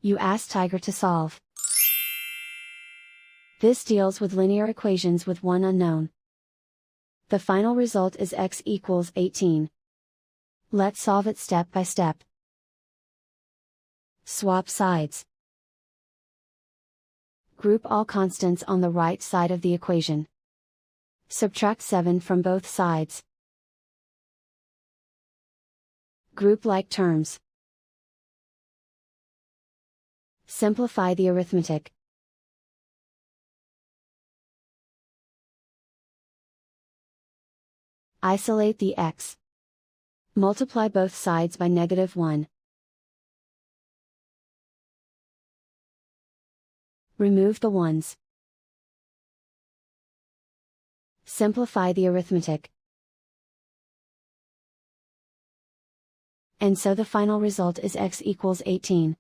You ask Tiger to solve. This deals with linear equations with one unknown. The final result is x equals 18. Let's solve it step by step. Swap sides. Group all constants on the right side of the equation. Subtract 7 from both sides. Group like terms. Simplify the arithmetic. Isolate the x. Multiply both sides by -1. Remove the ones. Simplify the arithmetic. And so the final result is x equals 18.